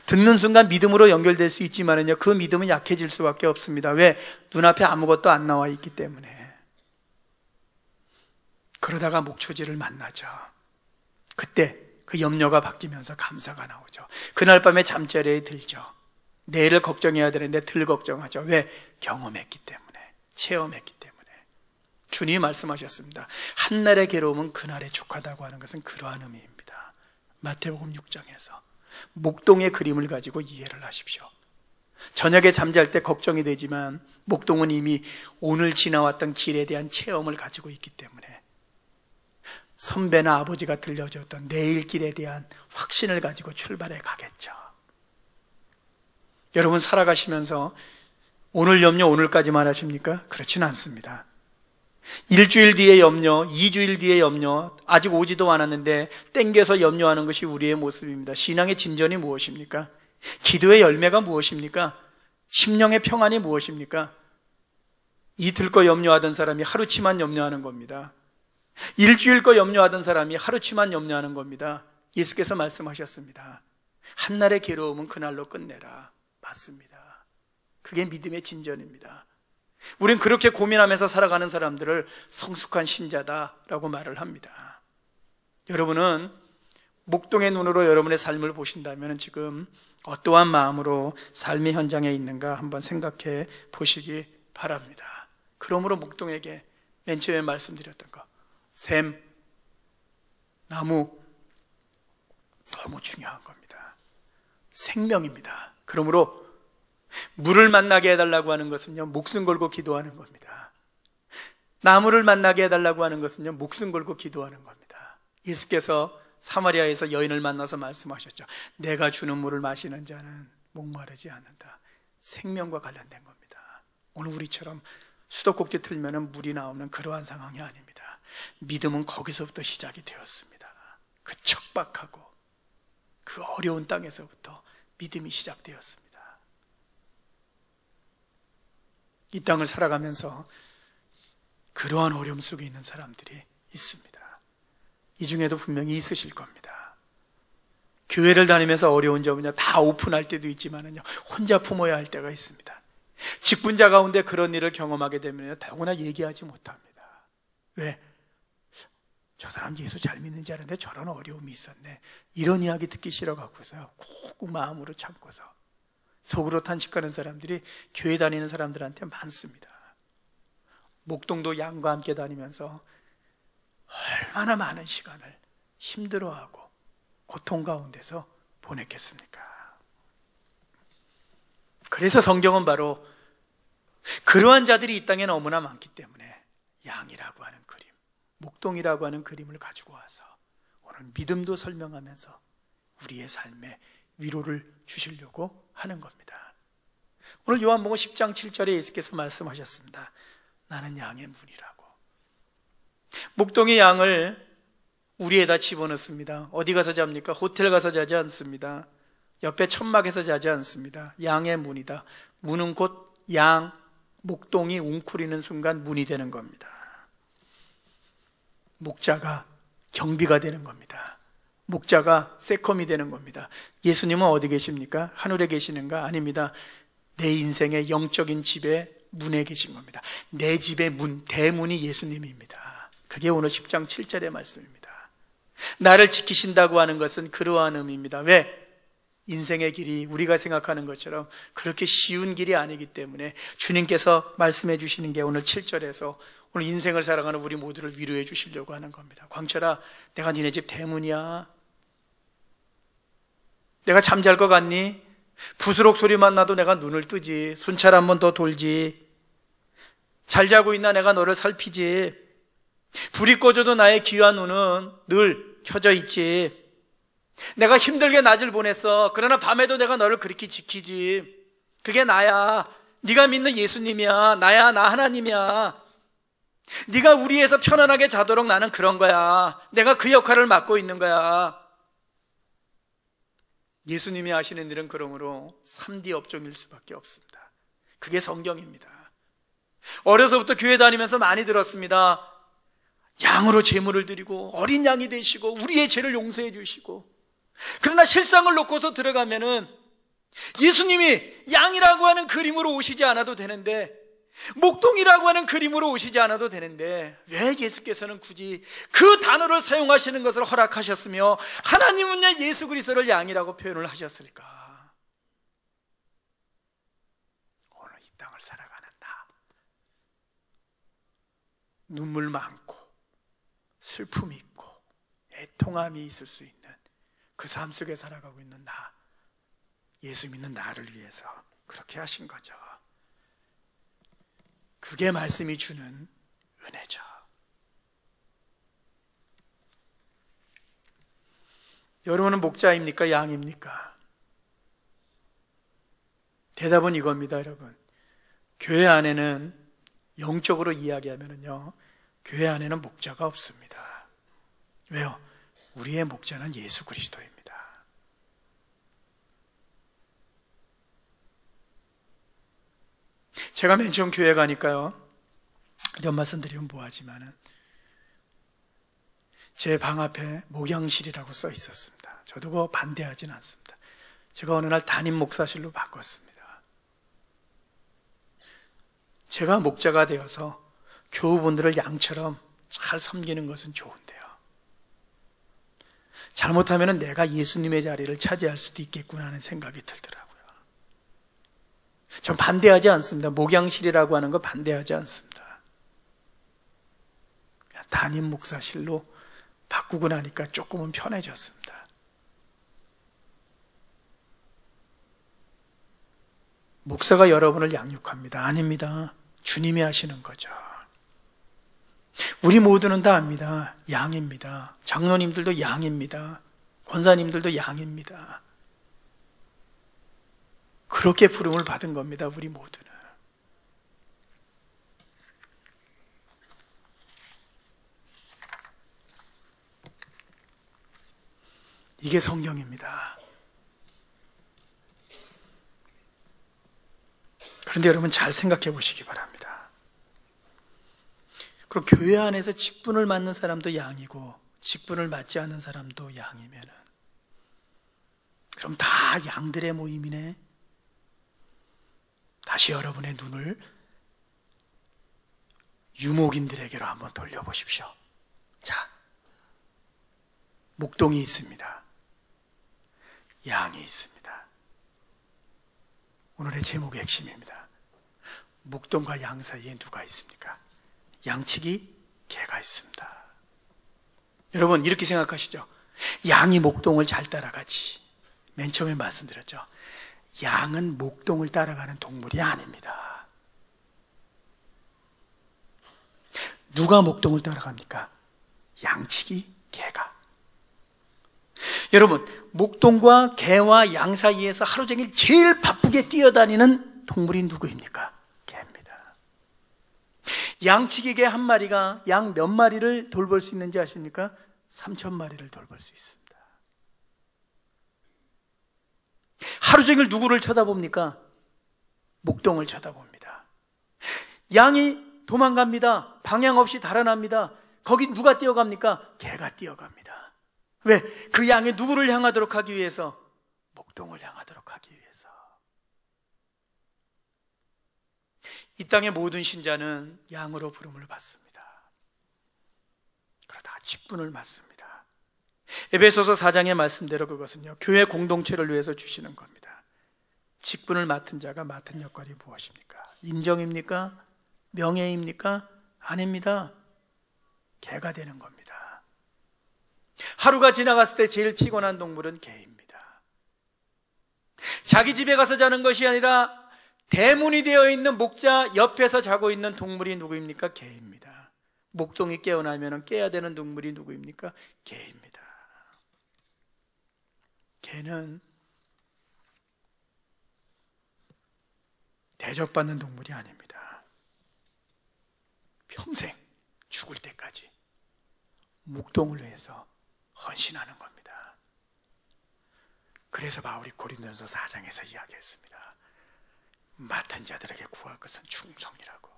듣는 순간 믿음으로 연결될 수 있지만은요, 그 믿음은 약해질 수밖에 없습니다. 왜? 눈앞에 아무것도 안 나와 있기 때문에. 그러다가 목초지를 만나죠. 그때 그 염려가 바뀌면서 감사가 나오죠. 그날 밤에 잠자리에 들죠. 내일을 걱정해야 되는데 덜 걱정하죠. 왜? 경험했기 때문에, 체험했기 때문에. 주님이 말씀하셨습니다. 한날의 괴로움은 그날의 족하다고 하는 것은 그러한 의미입니다. 마태복음 6장에서 목동의 그림을 가지고 이해를 하십시오. 저녁에 잠잘 때 걱정이 되지만 목동은 이미 오늘 지나왔던 길에 대한 체험을 가지고 있기 때문에 선배나 아버지가 들려줬던 내일 길에 대한 확신을 가지고 출발해 가겠죠. 여러분 살아가시면서 오늘 염려 오늘까지만 하십니까? 그렇지는 않습니다. 일주일 뒤에 염려, 2주일 뒤에 염려, 아직 오지도 않았는데 땡겨서 염려하는 것이 우리의 모습입니다. 신앙의 진전이 무엇입니까? 기도의 열매가 무엇입니까? 심령의 평안이 무엇입니까? 이틀 거 염려하던 사람이 하루치만 염려하는 겁니다. 일주일 거 염려하던 사람이 하루치만 염려하는 겁니다. 예수께서 말씀하셨습니다. 한날의 괴로움은 그날로 끝내라. 맞습니다. 그게 믿음의 진전입니다. 우린 그렇게 고민하면서 살아가는 사람들을 성숙한 신자다라고 말을 합니다. 여러분은 목동의 눈으로 여러분의 삶을 보신다면 지금 어떠한 마음으로 삶의 현장에 있는가 한번 생각해 보시기 바랍니다. 그러므로 목동에게 맨 처음에 말씀드렸던 거, 샘, 나무 너무 중요한 겁니다. 생명입니다. 그러므로 물을 만나게 해달라고 하는 것은요, 목숨 걸고 기도하는 겁니다. 나무를 만나게 해달라고 하는 것은요, 목숨 걸고 기도하는 겁니다. 예수께서 사마리아에서 여인을 만나서 말씀하셨죠. 내가 주는 물을 마시는 자는 목마르지 않는다. 생명과 관련된 겁니다. 오늘 우리처럼 수도꼭지 틀면 물이 나오는 그러한 상황이 아닙니다. 믿음은 거기서부터 시작이 되었습니다. 그 척박하고 그 어려운 땅에서부터 믿음이 시작되었습니다. 이 땅을 살아가면서 그러한 어려움 속에 있는 사람들이 있습니다. 이 중에도 분명히 있으실 겁니다. 교회를 다니면서 어려운 점은요, 다 오픈할 때도 있지만은요, 혼자 품어야 할 때가 있습니다. 직분자 가운데 그런 일을 경험하게 되면요, 더구나 얘기하지 못합니다. 왜? 저 사람 예수 잘 믿는지 아는데 저런 어려움이 있었네. 이런 이야기 듣기 싫어갖고서요, 꾹꾹 마음으로 참고서 속으로 탄식하는 사람들이 교회 다니는 사람들한테 많습니다. 목동도 양과 함께 다니면서 얼마나 많은 시간을 힘들어하고 고통 가운데서 보냈겠습니까? 그래서 성경은 바로 그러한 자들이 이 땅에 너무나 많기 때문에 양이라고 하는 그림, 목동이라고 하는 그림을 가지고 와서 오늘 믿음도 설명하면서 우리의 삶에 위로를 주시려고 하는 겁니다. 오늘 요한복음 10장 7절에 예수께서 말씀하셨습니다. 나는 양의 문이라고. 목동의 양을 우리에다 집어넣습니다. 어디 가서 잡니까? 호텔 가서 자지 않습니다. 옆에 천막에서 자지 않습니다. 양의 문이다. 문은 곧 양, 목동이 웅크리는 순간 문이 되는 겁니다. 목자가 경비가 되는 겁니다. 목자가 세컴이 되는 겁니다. 예수님은 어디 계십니까? 하늘에 계시는가? 아닙니다. 내 인생의 영적인 집의 문에 계신 겁니다. 내 집의 문, 대문이 예수님입니다. 그게 오늘 10장 7절의 말씀입니다. 나를 지키신다고 하는 것은 그러한 의미입니다. 왜? 인생의 길이 우리가 생각하는 것처럼 그렇게 쉬운 길이 아니기 때문에 주님께서 말씀해 주시는 게 오늘 7절에서 오늘 인생을 살아가는 우리 모두를 위로해 주시려고 하는 겁니다. 광철아, 내가 니네 집 대문이야. 내가 잠잘 것 같니? 부스럭 소리만 나도 내가 눈을 뜨지. 순찰 한 번 더 돌지. 잘 자고 있나 내가 너를 살피지. 불이 꺼져도 나의 귀한 눈은 늘 켜져 있지. 내가 힘들게 낮을 보냈어. 그러나 밤에도 내가 너를 그렇게 지키지. 그게 나야. 네가 믿는 예수님이야. 나야. 나 하나님이야. 네가 우리에서 편안하게 자도록 나는 그런 거야. 내가 그 역할을 맡고 있는 거야. 예수님이 하시는 일은 그러므로 3D 업종일 수밖에 없습니다. 그게 성경입니다. 어려서부터 교회 다니면서 많이 들었습니다. 양으로 제물을 드리고 어린 양이 되시고 우리의 죄를 용서해 주시고. 그러나 실상을 놓고서 들어가면은 예수님이 양이라고 하는 그림으로 오시지 않아도 되는데, 목동이라고 하는 그림으로 오시지 않아도 되는데 왜 예수께서는 굳이 그 단어를 사용하시는 것을 허락하셨으며 하나님은 왜 예수 그리스도를 양이라고 표현을 하셨을까? 오늘 이 땅을 살아가는 나, 눈물 많고 슬픔이 있고 애통함이 있을 수 있는 그 삶 속에 살아가고 있는 나, 예수 믿는 나를 위해서 그렇게 하신 거죠. 그게 말씀이 주는 은혜죠. 여러분은 목자입니까? 양입니까? 대답은 이겁니다, 여러분. 교회 안에는 영적으로 이야기하면요, 교회 안에는 목자가 없습니다. 왜요? 우리의 목자는 예수 그리스도입니다. 제가 맨 처음 교회 가니까요, 이런 말씀 드리면 뭐하지만은 제 방 앞에 목양실이라고 써 있었습니다. 저도 그거 반대하진 않습니다. 제가 어느 날 담임 목사실로 바꿨습니다. 제가 목자가 되어서 교우분들을 양처럼 잘 섬기는 것은 좋은데요, 잘못하면 내가 예수님의 자리를 차지할 수도 있겠구나 하는 생각이 들더라고요. 전 반대하지 않습니다. 목양실이라고 하는 거 반대하지 않습니다. 담임 목사실로 바꾸고 나니까 조금은 편해졌습니다. 목사가 여러분을 양육합니다. 아닙니다. 주님이 하시는 거죠. 우리 모두는 다 압니다. 양입니다. 장로님들도 양입니다. 권사님들도 양입니다. 그렇게 부름을 받은 겁니다, 우리 모두는. 이게 성경입니다. 그런데 여러분 잘 생각해 보시기 바랍니다. 그리고 교회 안에서 직분을 맡는 사람도 양이고 직분을 맡지 않는 사람도 양이면은 그럼 다 양들의 모임이네. 다시 여러분의 눈을 유목인들에게로 한번 돌려보십시오. 자, 목동이 있습니다. 양이 있습니다. 오늘의 제목의 핵심입니다. 목동과 양 사이에 누가 있습니까? 양치기 개가 있습니다. 여러분 이렇게 생각하시죠? 양이 목동을 잘 따라가지. 맨 처음에 말씀드렸죠. 양은 목동을 따라가는 동물이 아닙니다. 누가 목동을 따라갑니까? 양치기 개가. 여러분, 목동과 개와 양 사이에서 하루 종일 제일 바쁘게 뛰어다니는 동물이 누구입니까? 개입니다. 양치기 개 한 마리가 양 몇 마리를 돌볼 수 있는지 아십니까? 3,000마리를 돌볼 수 있습니다. 하루 종일 누구를 쳐다봅니까? 목동을 쳐다봅니다. 양이 도망갑니다. 방향 없이 달아납니다. 거기 누가 뛰어갑니까? 개가 뛰어갑니다. 왜? 그 양이 누구를 향하도록 하기 위해서? 목동을 향하도록 하기 위해서. 이 땅의 모든 신자는 양으로 부름을 받습니다. 그러다 직분을 맡습니다. 에베소서 4장의 말씀대로 그것은요, 교회 공동체를 위해서 주시는 겁니다. 직분을 맡은 자가 맡은 역할이 무엇입니까? 인정입니까? 명예입니까? 아닙니다. 개가 되는 겁니다. 하루가 지나갔을 때 제일 피곤한 동물은 개입니다. 자기 집에 가서 자는 것이 아니라 대문이 되어 있는 목자 옆에서 자고 있는 동물이 누구입니까? 개입니다. 목동이 깨어나면 깨야 되는 동물이 누구입니까? 개입니다. 개는 대접받는 동물이 아닙니다. 평생 죽을 때까지 목동을 위해서 헌신하는 겁니다. 그래서 바울이 고린도전서 4장에서 이야기했습니다. 맡은 자들에게 구할 것은 충성이라고.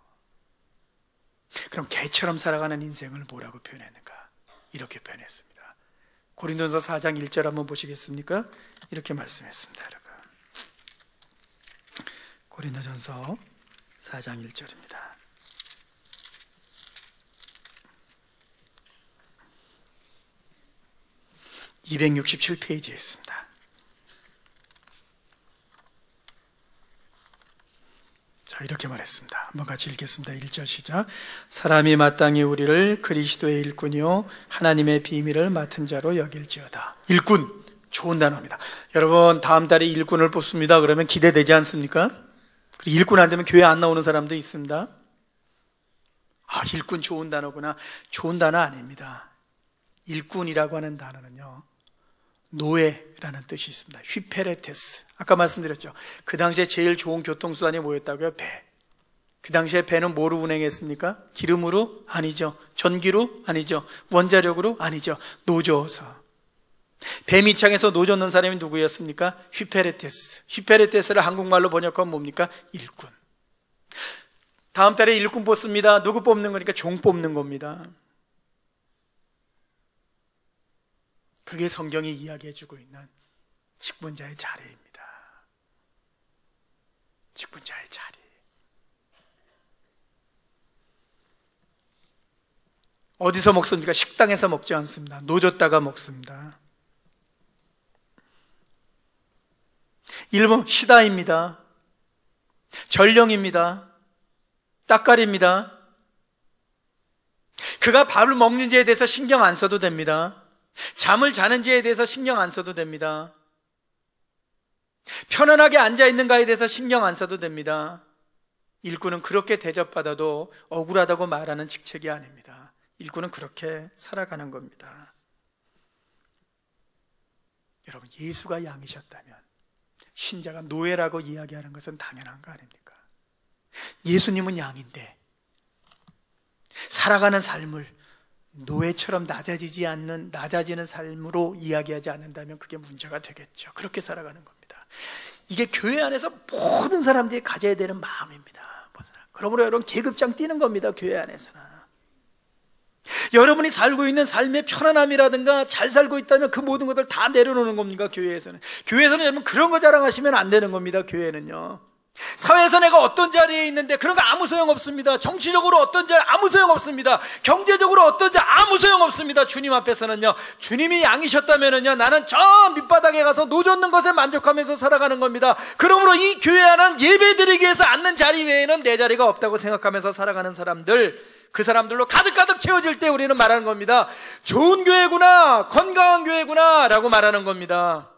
그럼 개처럼 살아가는 인생을 뭐라고 표현했는가? 이렇게 표현했습니다. 고린도전서 4장 1절 한번 보시겠습니까? 이렇게 말씀했습니다, 여러분. 고린도전서 4장 1절입니다. (267페이지에) 있습니다. 자, 이렇게 말했습니다. 한번 같이 읽겠습니다. 1절 시작. 사람이 마땅히 우리를 그리스도의 일꾼이요 하나님의 비밀을 맡은 자로 여길지어다. 일꾼, 좋은 단어입니다. 여러분, 다음 달에 일꾼을 뽑습니다. 그러면 기대되지 않습니까? 일꾼 안 되면 교회 안 나오는 사람도 있습니다. 아, 일꾼 좋은 단어구나. 좋은 단어 아닙니다. 일꾼이라고 하는 단어는요, 노예라는 뜻이 있습니다. 휘페레테스. 아까 말씀드렸죠. 그 당시에 제일 좋은 교통수단이 뭐였다고요? 배. 그 당시에 배는 뭐로 운행했습니까? 기름으로? 아니죠. 전기로? 아니죠. 원자력으로? 아니죠. 노져서. 배 밑창에서 노젓는 사람이 누구였습니까? 휘페레테스. 휘페레테스를 한국말로 번역하면 뭡니까? 일꾼. 다음 달에 일꾼 뽑습니다. 누구 뽑는 거니까? 종 뽑는 겁니다. 그게 성경이 이야기해주고 있는 직분자의 자리입니다. 직분자의 자리. 어디서 먹습니까? 식당에서 먹지 않습니다. 노졌다가 먹습니다. 1번 시다입니다. 전령입니다. 따까리입니다. 그가 밥을 먹는지에 대해서 신경 안 써도 됩니다. 잠을 자는지에 대해서 신경 안 써도 됩니다. 편안하게 앉아있는가에 대해서 신경 안 써도 됩니다. 일꾼은 그렇게 대접받아도 억울하다고 말하는 직책이 아닙니다. 일꾼은 그렇게 살아가는 겁니다. 여러분, 예수가 양이셨다면 신자가 노예라고 이야기하는 것은 당연한 거 아닙니까? 예수님은 양인데 살아가는 삶을 노예처럼 낮아지는 삶으로 이야기하지 않는다면 그게 문제가 되겠죠. 그렇게 살아가는 겁니다. 이게 교회 안에서 모든 사람들이 가져야 되는 마음입니다. 그러므로 여러분, 계급장 뛰는 겁니다. 교회 안에서는. 여러분이 살고 있는 삶의 편안함이라든가 잘 살고 있다면 그 모든 것들 다 내려놓는 겁니까? 교회에서는. 교회에서는 여러분 그런 거 자랑하시면 안 되는 겁니다. 교회는요. 사회에서 내가 어떤 자리에 있는데 그런 거 아무 소용없습니다. 정치적으로 어떤 자리 아무 소용없습니다. 경제적으로 어떤 자리 아무 소용없습니다. 주님 앞에서는요, 주님이 양이셨다면은요, 나는 저 밑바닥에 가서 노젓는 것에 만족하면서 살아가는 겁니다. 그러므로 이 교회 안은 예배드리기 위해서 앉는 자리 외에는 내 자리가 없다고 생각하면서 살아가는 사람들, 그 사람들로 가득가득 채워질 때 우리는 말하는 겁니다. 좋은 교회구나, 건강한 교회구나 라고 말하는 겁니다.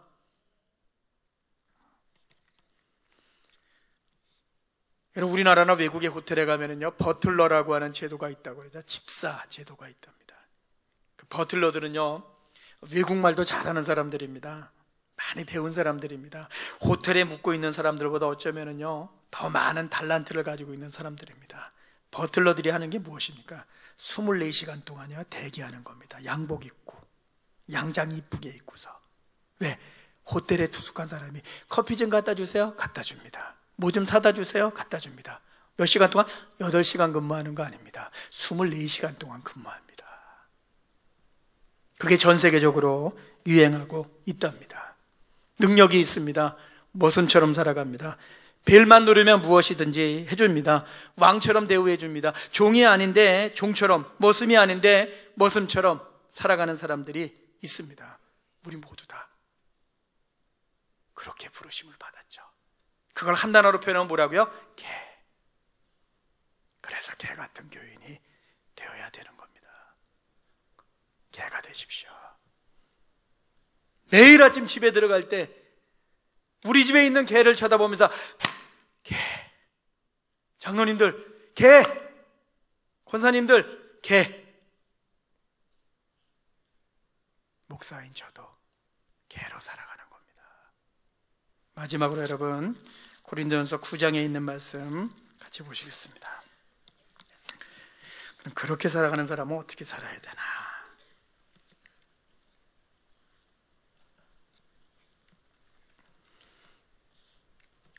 우리나라나 외국의 호텔에 가면은요, 버틀러라고 하는 제도가 있다고 그러죠. 집사 제도가 있답니다. 그 버틀러들은요, 외국말도 잘하는 사람들입니다. 많이 배운 사람들입니다. 호텔에 묵고 있는 사람들보다 어쩌면은요, 더 많은 달란트를 가지고 있는 사람들입니다. 버틀러들이 하는 게 무엇입니까? 24시간 동안요, 대기하는 겁니다. 양복 입고, 양장 이쁘게 입고서. 왜? 호텔에 투숙한 사람이 커피 좀 갖다 주세요? 갖다 줍니다. 뭐 좀 사다 주세요? 갖다 줍니다. 몇 시간 동안? 8시간 근무하는 거 아닙니다. 24시간 동안 근무합니다. 그게 전 세계적으로 유행하고 있답니다. 능력이 있습니다. 머슴처럼 살아갑니다. 벨만 누르면 무엇이든지 해줍니다. 왕처럼 대우해 줍니다. 종이 아닌데 종처럼, 머슴이 아닌데 머슴처럼 살아가는 사람들이 있습니다. 우리 모두 다 그렇게 부르심을 받았죠. 그걸 한 단어로 표현하면 뭐라고요? 개. 그래서 개 같은 교인이 되어야 되는 겁니다. 개가 되십시오. 매일 아침 집에 들어갈 때 우리 집에 있는 개를 쳐다보면서 개, 장로님들 개, 권사님들 개, 목사인 저도 개로 살아가는 겁니다. 마지막으로 여러분, 고린도전서 9장에 있는 말씀 같이 보시겠습니다. 그럼 그렇게 살아가는 사람은 어떻게 살아야 되나?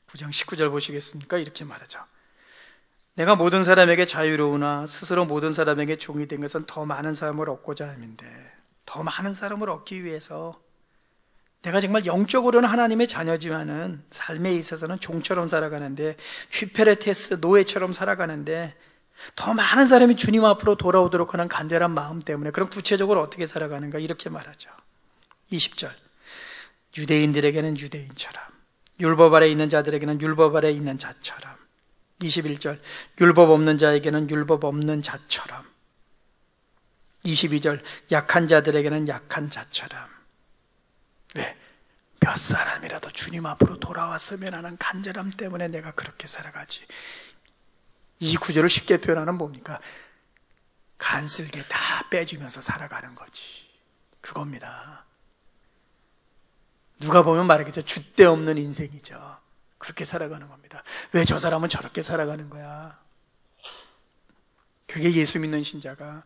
(9장 19절) 보시겠습니까? 이렇게 말하죠. 내가 모든 사람에게 자유로우나 스스로 모든 사람에게 종이 된 것은 더 많은 사람을 얻고자 함인데, 더 많은 사람을 얻기 위해서 내가 정말 영적으로는 하나님의 자녀지만은 삶에 있어서는 종처럼 살아가는데, 휘페레테스 노예처럼 살아가는데, 더 많은 사람이 주님 앞으로 돌아오도록 하는 간절한 마음 때문에, 그럼 구체적으로 어떻게 살아가는가? 이렇게 말하죠. 20절, 유대인들에게는 유대인처럼, 율법 아래 있는 자들에게는 율법 아래 있는 자처럼, 21절, 율법 없는 자에게는 율법 없는 자처럼. 22절, 약한 자들에게는 약한 자처럼. 왜? 몇 사람이라도 주님 앞으로 돌아왔으면 하는 간절함 때문에 내가 그렇게 살아가지. 이 구절을 쉽게 표현하는 뭡니까? 간슬게 다 빼주면서 살아가는 거지. 그겁니다. 누가 보면 말하겠죠. 줏대 없는 인생이죠. 그렇게 살아가는 겁니다. 왜 저 사람은 저렇게 살아가는 거야? 그게 예수 믿는 신자가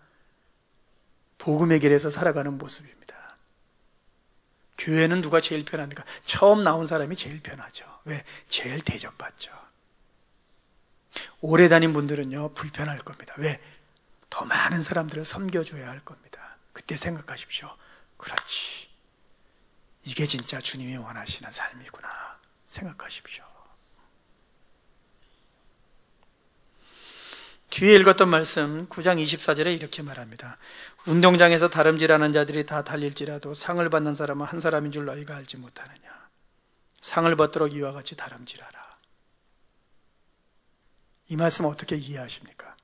복음의 길에서 살아가는 모습입니다. 교회는 누가 제일 편합니까? 처음 나온 사람이 제일 편하죠. 왜? 제일 대접받죠. 오래 다닌 분들은요, 불편할 겁니다. 왜? 더 많은 사람들을 섬겨줘야 할 겁니다. 그때 생각하십시오. 그렇지. 이게 진짜 주님이 원하시는 삶이구나. 생각하십시오. 뒤에 읽었던 말씀 9장 24절에 이렇게 말합니다. 운동장에서 다름질하는 자들이 다 달릴지라도 상을 받는 사람은 한 사람인 줄 너희가 알지 못하느냐. 상을 받도록 이와 같이 다름질하라. 이 말씀 어떻게 이해하십니까?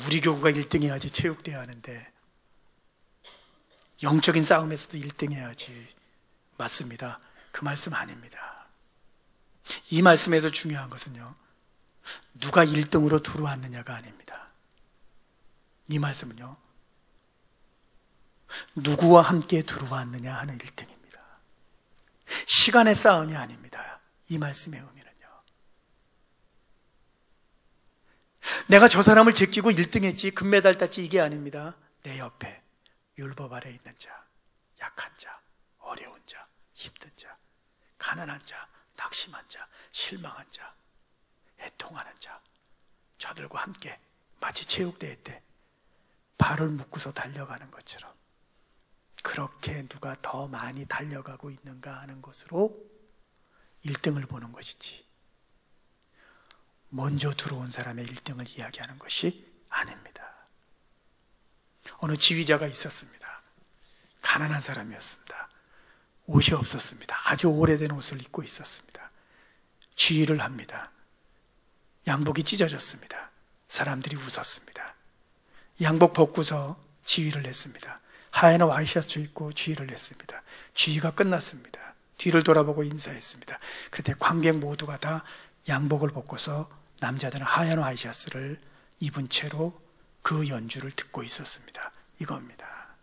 우리 교구가 1등 해야지 체육대회 하는데 영적인 싸움에서도 1등 해야지. 맞습니다. 그 말씀 아닙니다. 이 말씀에서 중요한 것은요, 누가 1등으로 들어왔느냐가 아닙니다. 이 말씀은요, 누구와 함께 들어왔느냐 하는 1등입니다. 시간의 싸움이 아닙니다. 이 말씀의 의미는요. 내가 저 사람을 제끼고 1등 했지, 금메달 땄지, 이게 아닙니다. 내 옆에 율법 아래 있는 자, 약한 자, 어려운 자, 힘든 자, 가난한 자, 낙심한 자, 실망한 자, 애통하는 자, 저들과 함께 마치 체육대회 때 발을 묶고서 달려가는 것처럼 그렇게 누가 더 많이 달려가고 있는가 하는 것으로 1등을 보는 것이지, 먼저 들어온 사람의 1등을 이야기하는 것이 아닙니다. 어느 지휘자가 있었습니다. 가난한 사람이었습니다. 옷이 없었습니다. 아주 오래된 옷을 입고 있었습니다. 지휘를 합니다. 양복이 찢어졌습니다. 사람들이 웃었습니다. 양복 벗고서 지휘를 했습니다. 하얀 와이셔츠 입고 지휘를 했습니다. 지휘가 끝났습니다. 뒤를 돌아보고 인사했습니다. 그때 관객 모두가 다 양복을 벗고서 남자들은 하얀 와이셔츠를 입은 채로 그 연주를 듣고 있었습니다. 이겁니다.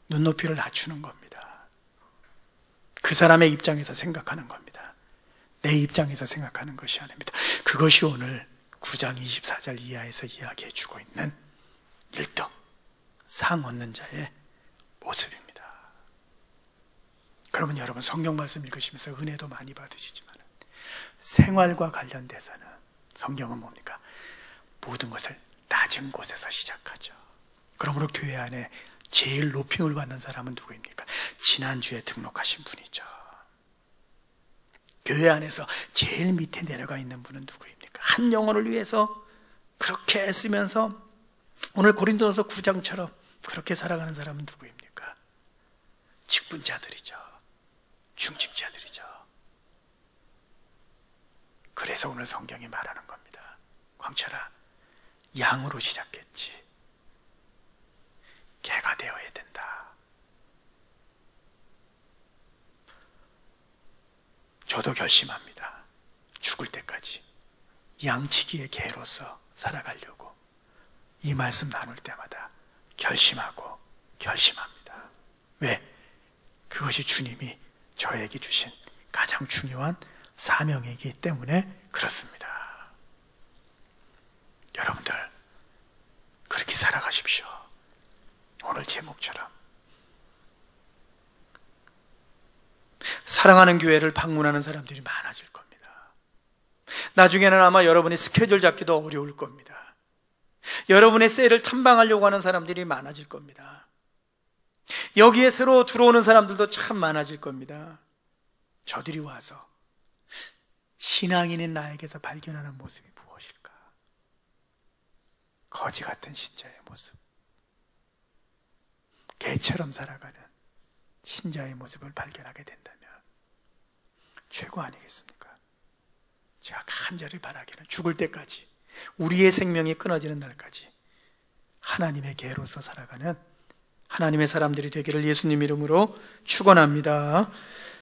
눈높이를 낮추는 겁니다. 그 사람의 입장에서 생각하는 겁니다. 내 입장에서 생각하는 것이 아닙니다. 그것이 오늘 9장 24절 이하에서 이야기해 주고 있는 1등, 상 얻는 자의 모습입니다. 그러면 여러분 성경 말씀 읽으시면서 은혜도 많이 받으시지만 생활과 관련돼서는 성경은 뭡니까? 모든 것을 낮은 곳에서 시작하죠. 그러므로 교회 안에 제일 높임을 받는 사람은 누구입니까? 지난주에 등록하신 분이죠. 교회 안에서 제일 밑에 내려가 있는 분은 누구입니까? 한 영혼을 위해서 그렇게 애쓰면서 오늘 고린도전서 9장처럼 그렇게 살아가는 사람은 누구입니까? 직분자들이죠. 중직자들이죠. 그래서 오늘 성경이 말하는 겁니다. 광철아, 양으로 시작했지. 개가 되어야 된다. 저도 결심합니다. 죽을 때까지 양치기의 개로서 살아가려고 이 말씀 나눌 때마다 결심하고 결심합니다. 왜? 그것이 주님이 저에게 주신 가장 중요한 사명이기 때문에 그렇습니다. 여러분들 그렇게 살아가십시오. 오늘 제목처럼 사랑하는 교회를 방문하는 사람들이 많아질 겁니다. 나중에는 아마 여러분이 스케줄 잡기도 어려울 겁니다. 여러분의 셀을 탐방하려고 하는 사람들이 많아질 겁니다. 여기에 새로 들어오는 사람들도 참 많아질 겁니다. 저들이 와서 신앙인인 나에게서 발견하는 모습이 무엇일까? 거지 같은 신자의 모습, 개처럼 살아가는 신자의 모습을 발견하게 된다면 최고 아니겠습니까? 제가 간절히 바라기는 죽을 때까지, 우리의 생명이 끊어지는 날까지 하나님의 개로서 살아가는 하나님의 사람들이 되기를 예수님 이름으로 축원합니다.